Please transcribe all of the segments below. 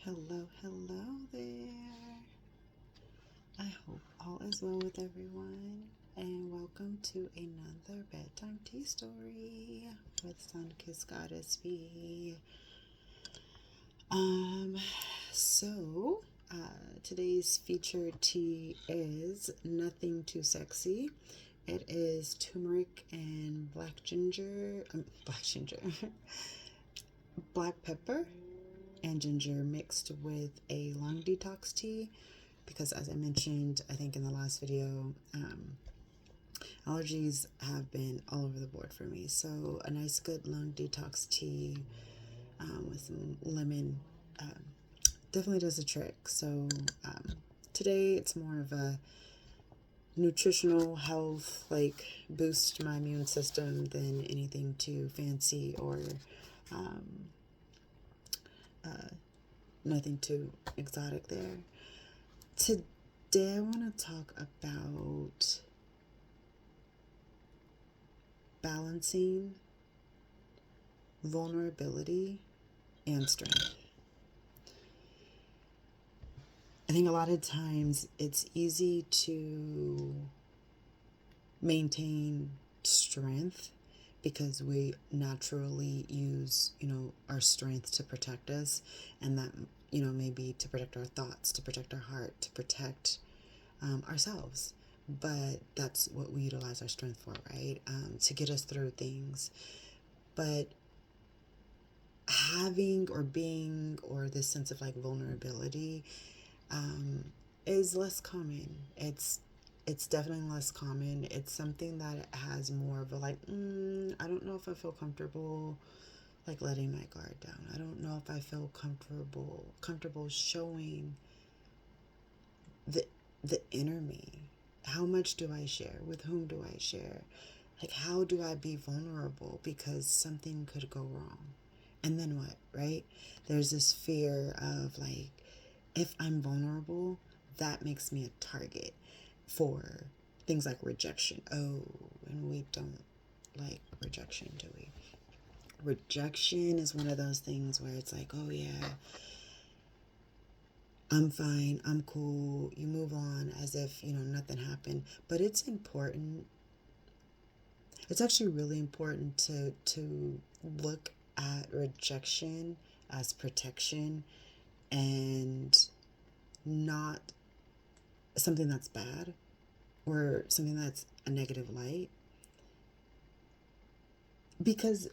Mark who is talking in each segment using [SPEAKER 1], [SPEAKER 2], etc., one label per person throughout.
[SPEAKER 1] Hello there. I hope all is well with everyone, and welcome to another bedtime tea story with Sun Kiss Goddess V. Um, so today's featured tea is Nothing Too Sexy. It is turmeric and black pepper and ginger mixed with a lung detox tea, because as I mentioned, I think in the last video, allergies have been all over the board for me. So a nice good lung detox tea with some lemon definitely does the trick. So today it's more of a nutritional health, like boost my immune system, than anything too fancy or nothing too exotic there. Today I want to talk about balancing vulnerability and strength. I think a lot of times it's easy to maintain strength because we naturally use, our strength to protect us, and that, maybe to protect our thoughts, to protect our heart, to protect ourselves. But that's what we utilize our strength for, right? To get us through things. But having or being, or this sense of like vulnerability is less common. It's definitely less common. It's something that has more of a like, I don't know if I feel comfortable like letting my guard down. I don't know if I feel comfortable showing the inner me. How much do I share? With whom do I share? Like, how do I be vulnerable? Because something could go wrong. And then what, right? There's this fear of like, if I'm vulnerable, that makes me a target for things like rejection. Oh, and we don't like rejection, do we? Rejection is one of those things where it's like, oh yeah, I'm fine, I'm cool, you move on as if, nothing happened. But it's important. It's actually really important to look at rejection as protection and not something that's bad or something that's a negative light, because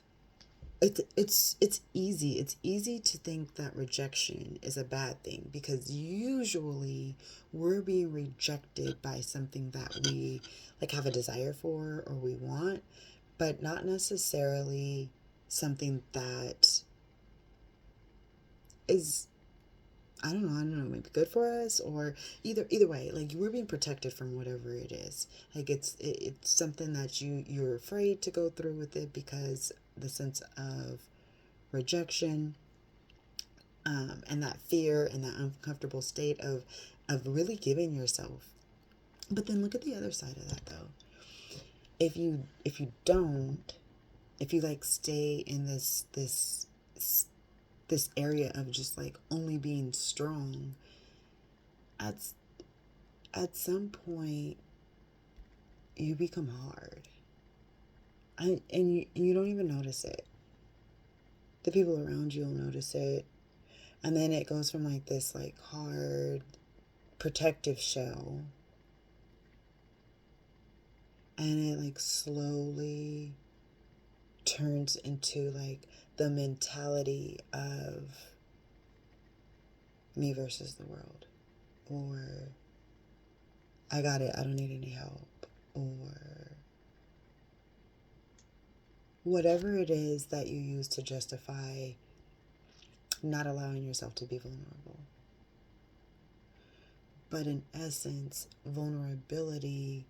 [SPEAKER 1] it's easy to think that rejection is a bad thing, because usually we're being rejected by something that we like have a desire for or we want, but not necessarily something that is, I don't know, maybe good for us, or either way, like we're being protected from whatever it is. Like it's something that you're afraid to go through with it, because the sense of rejection, and that fear and that uncomfortable state of really giving yourself. But then look at the other side of that though. If you like stay in this area of just like only being strong, at some point you become hard. And you don't even notice it. The people around you will notice it. And then it goes from like this like hard protective shell, and it like slowly turns into like the mentality of me versus the world, or I got it, I don't need any help, or whatever it is that you use to justify not allowing yourself to be vulnerable. But in essence, vulnerability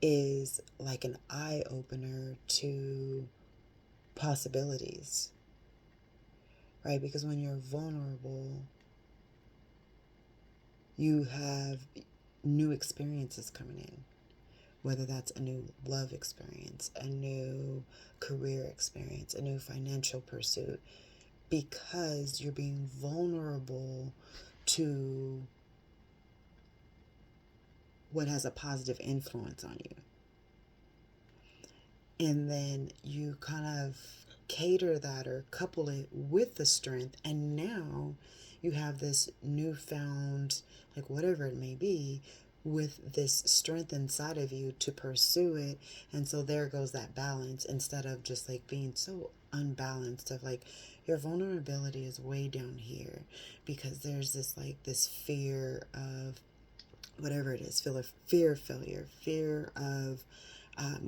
[SPEAKER 1] is like an eye opener to possibilities, right? Because when you're vulnerable, you have new experiences coming in, whether that's a new love experience, a new career experience, a new financial pursuit, because you're being vulnerable to what has a positive influence on you. And then you kind of cater that or couple it with the strength, and now you have this newfound, like whatever it may be, with this strength inside of you to pursue it. And so there goes that balance, instead of just like being so unbalanced of like your vulnerability is way down here because there's this like this fear of whatever it is, fear of failure, fear of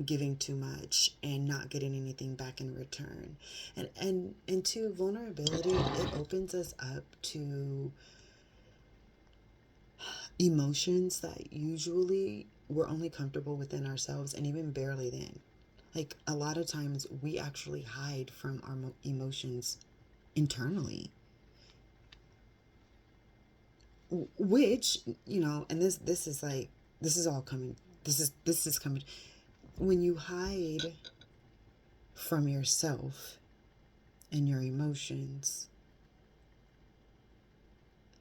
[SPEAKER 1] giving too much and not getting anything back in return. And to vulnerability, it opens us up to emotions that usually we're only comfortable within ourselves, and even barely then. Like a lot of times we actually hide from our emotions internally, which, and this is like, this is all coming, this is coming when you hide from yourself and your emotions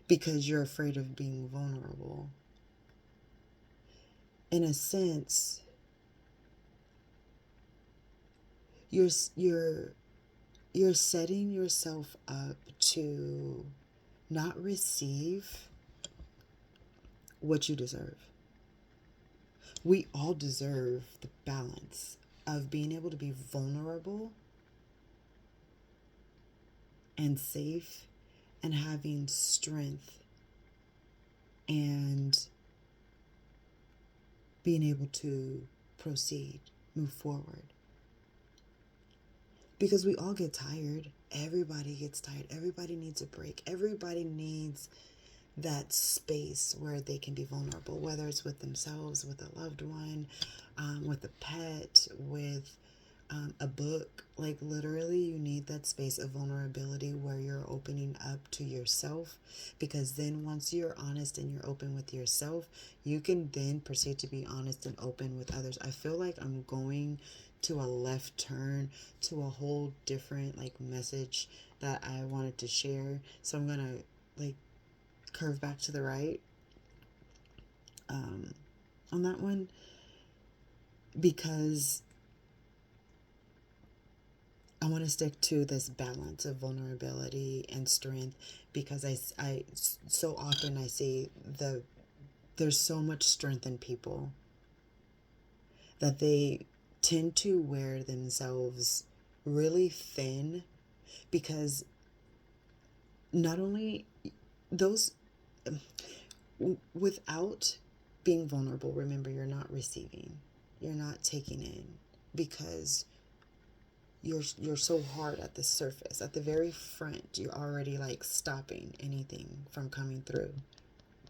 [SPEAKER 1] because you're afraid of being vulnerable. In a sense, you're setting yourself up to not receive what you deserve. We all deserve the balance of being able to be vulnerable and safe and having strength and being able to proceed, move forward. Because we all get tired. Everybody gets tired. Everybody needs a break. Everybody needs that space where they can be vulnerable, whether it's with themselves, with a loved one, with a pet, with a book. Like literally you need that space of vulnerability where you're opening up to yourself, because then once you're honest and you're open with yourself, you can then proceed to be honest and open with others. I feel like I'm going to a left turn to a whole different like message that I wanted to share, so I'm gonna like curve back to the right on that one, because I want to stick to this balance of vulnerability and strength, because I so often I see there's so much strength in people that they tend to wear themselves really thin, because not only those without being vulnerable, remember, you're not receiving, you're not taking in, because you're so hard at the surface, at the very front. You're already like stopping anything from coming through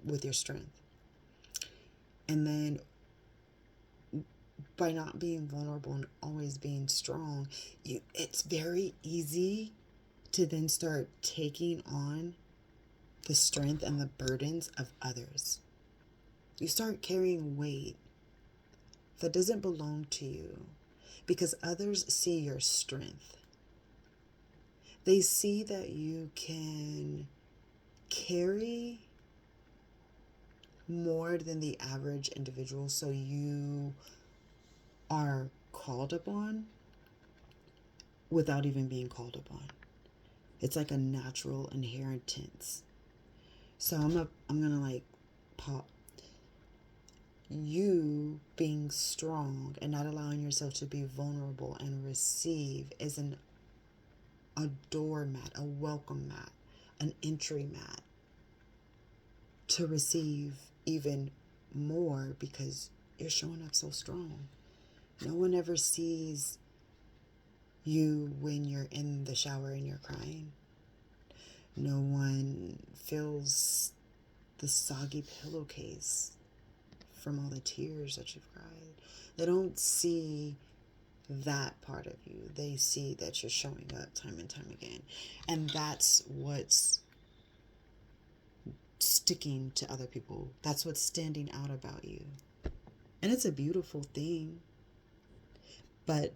[SPEAKER 1] with your strength. And then by not being vulnerable and always being strong, it's very easy to then start taking on the strength and the burdens of others. You start carrying weight that doesn't belong to you, because others see your strength. They see that you can carry more than the average individual, so you are called upon without even being called upon. It's like a natural inheritance. So I'm gonna like pop. You being strong and not allowing yourself to be vulnerable and receive is a doormat, a welcome mat, an entry mat to receive even more, because you're showing up so strong. No one ever sees you when you're in the shower and you're crying. No one feels the soggy pillowcase from all the tears that you've cried. They don't see that part of you. They see that you're showing up time and time again. And that's what's sticking to other people. That's what's standing out about you. And it's a beautiful thing. But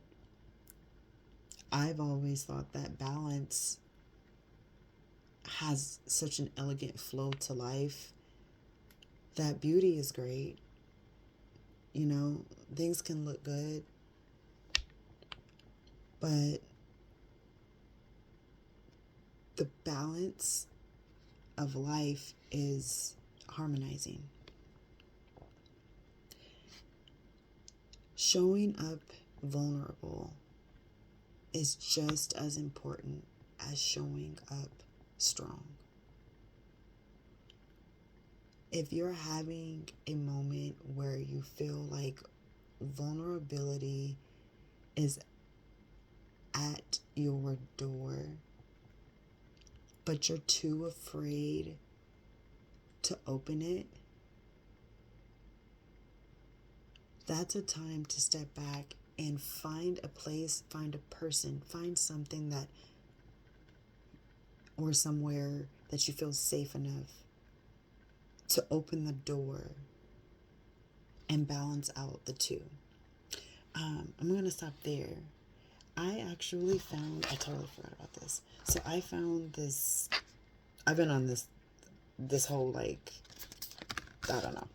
[SPEAKER 1] I've always thought that balance has such an elegant flow to life, that beauty is great. You know, things can look good, but the balance of life is harmonizing. Showing up vulnerable is just as important as showing up strong. If you're having a moment where you feel like vulnerability is at your door, but you're too afraid to open it, that's a time to step back and find a place, find a person, find something that, or somewhere that you feel safe enough to open the door and balance out the two. I'm going to stop there. I actually found, I totally forgot about this. So I found this, I've been on this whole, like, I don't know.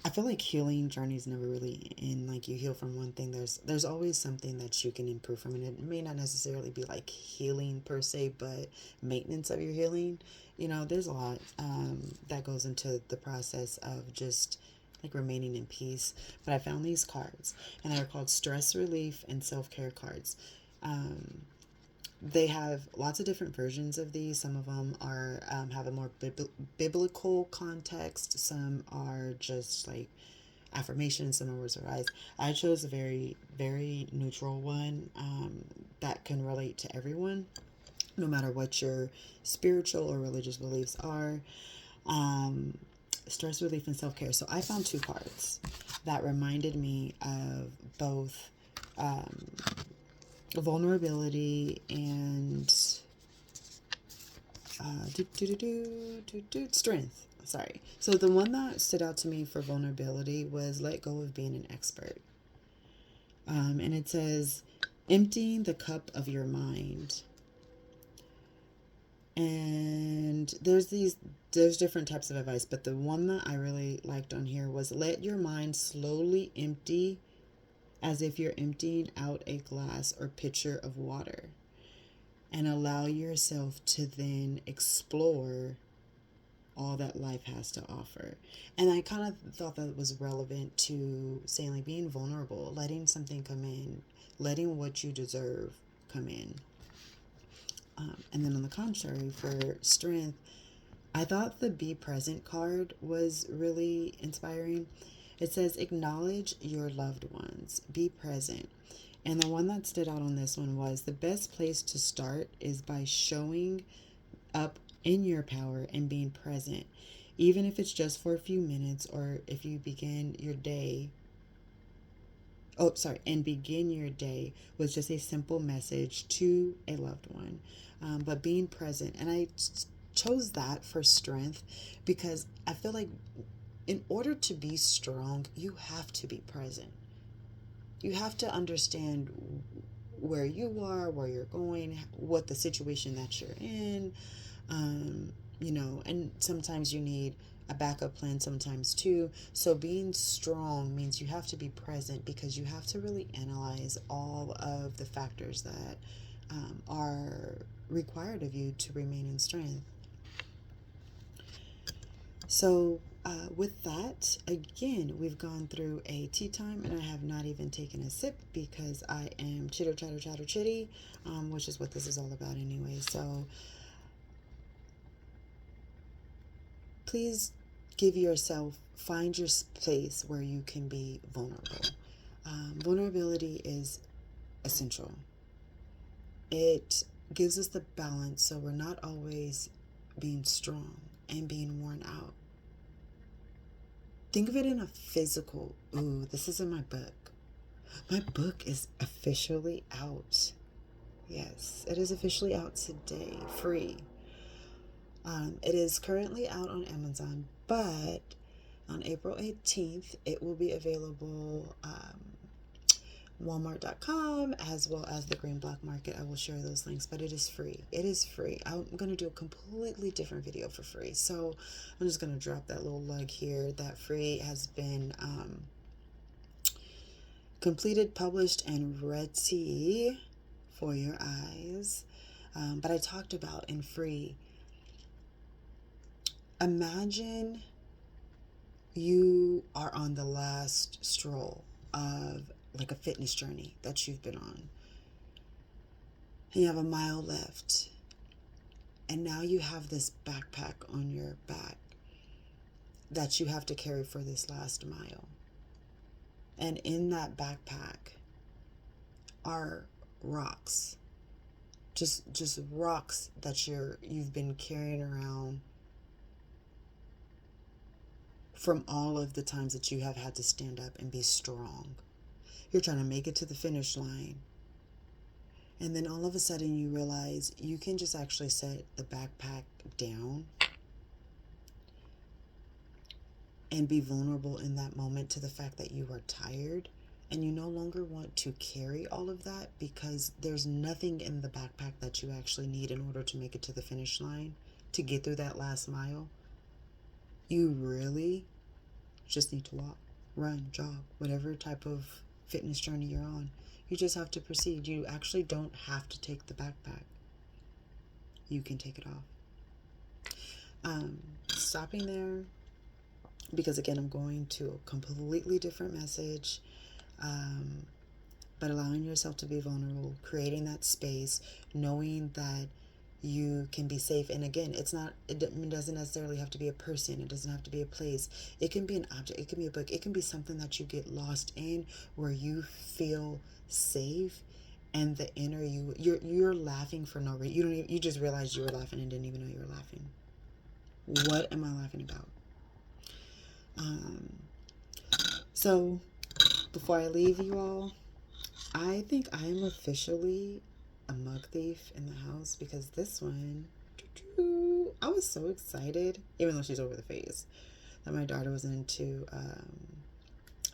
[SPEAKER 1] I feel like healing journeys never really end. Like, you heal from one thing, there's always something that you can improve from, and it may not necessarily be like healing per se, but maintenance of your healing. You know, there's a lot that goes into the process of just like remaining in peace. But I found these cards, and they're called stress relief and self-care cards. They have lots of different versions of these. Some of them are have a more biblical context. Some are just like affirmations. Some are words of advice. I chose a very, very neutral one that can relate to everyone, no matter what your spiritual or religious beliefs are. Stress relief and self-care. So I found two cards that reminded me of both vulnerability and strength. Sorry. So the one that stood out to me for vulnerability was let go of being an expert. And it says, emptying the cup of your mind. And there's different types of advice, but the one that I really liked on here was let your mind slowly empty as if you're emptying out a glass or pitcher of water, and allow yourself to then explore all that life has to offer. And I kind of thought that was relevant to saying, like, being vulnerable, letting something come in, letting what you deserve come in. And then on the contrary, for strength, I thought the be present card was really inspiring. It says, acknowledge your loved ones, be present. And the one that stood out on this one was the best place to start is by showing up in your power and being present, even if it's just for a few minutes, or if you begin your day. And begin your day with just a simple message to a loved one. But being present. And I chose that for strength because I feel like in order to be strong, you have to be present. You have to understand where you are, where you're going, what the situation that you're in, and sometimes you need a backup plan sometimes too. So being strong means you have to be present because you have to really analyze all of the factors that are required of you to remain in strength. So with that, again, we've gone through a tea time, and I have not even taken a sip because I am chitter, chatter, chatter, chitty, which is what this is all about anyway. So please find your place where you can be vulnerable. Vulnerability is essential. It gives us the balance so we're not always being strong and being worn out. Think of it in a physical, this isn't my book. My book is officially out. Yes, it is officially out today, free. It is currently out on Amazon, but on April 18th, it will be available Walmart.com, as well as the Green Black Market. I will share those links, but it is free. It is free. I'm going to do a completely different video for free. So I'm just going to drop that little lug here. That free has been completed, published, and ready for your eyes. But I talked about in free, imagine you are on the last stroll of like a fitness journey that you've been on. And you have a mile left. And now you have this backpack on your back that you have to carry for this last mile. And in that backpack are rocks. Just rocks that you've been carrying around from all of the times that you have had to stand up and be strong. You're trying to make it to the finish line. And then all of a sudden you realize you can just actually set the backpack down and be vulnerable in that moment to the fact that you are tired and you no longer want to carry all of that, because there's nothing in the backpack that you actually need in order to make it to the finish line, to get through that last mile. You really just need to walk, run, jog, whatever type of fitness journey you're on. You just have to proceed. You actually don't have to take the backpack. You can take it off. Stopping there, because again, I'm going to a completely different message. But allowing yourself to be vulnerable, creating that space, knowing that you can be safe. And again, it doesn't necessarily have to be a person. It doesn't have to be a place. It can be an object. It can be a book. It can be something that you get lost in, where you feel safe, and the inner you're laughing for no reason. You just realized you were laughing and didn't even know you were laughing. What am I laughing about? So before I leave you all, I think I am officially a mug thief in the house, because this one, I was so excited, even though she's over the phase, that my daughter was into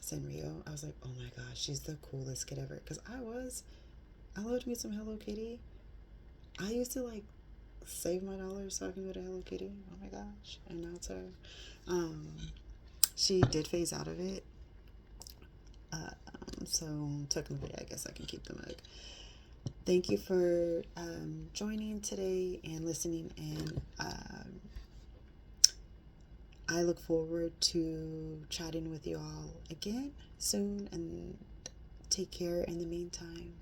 [SPEAKER 1] Sanrio. I was like, oh my gosh, she's the coolest kid ever. Because I loved me some Hello Kitty. I used to like save my dollars so I can go to Hello Kitty. Oh my gosh. And now it's her. She did phase out of it. So technically I guess I can keep the mug. Thank you for joining today and listening, and I look forward to chatting with you all again soon, and take care in the meantime.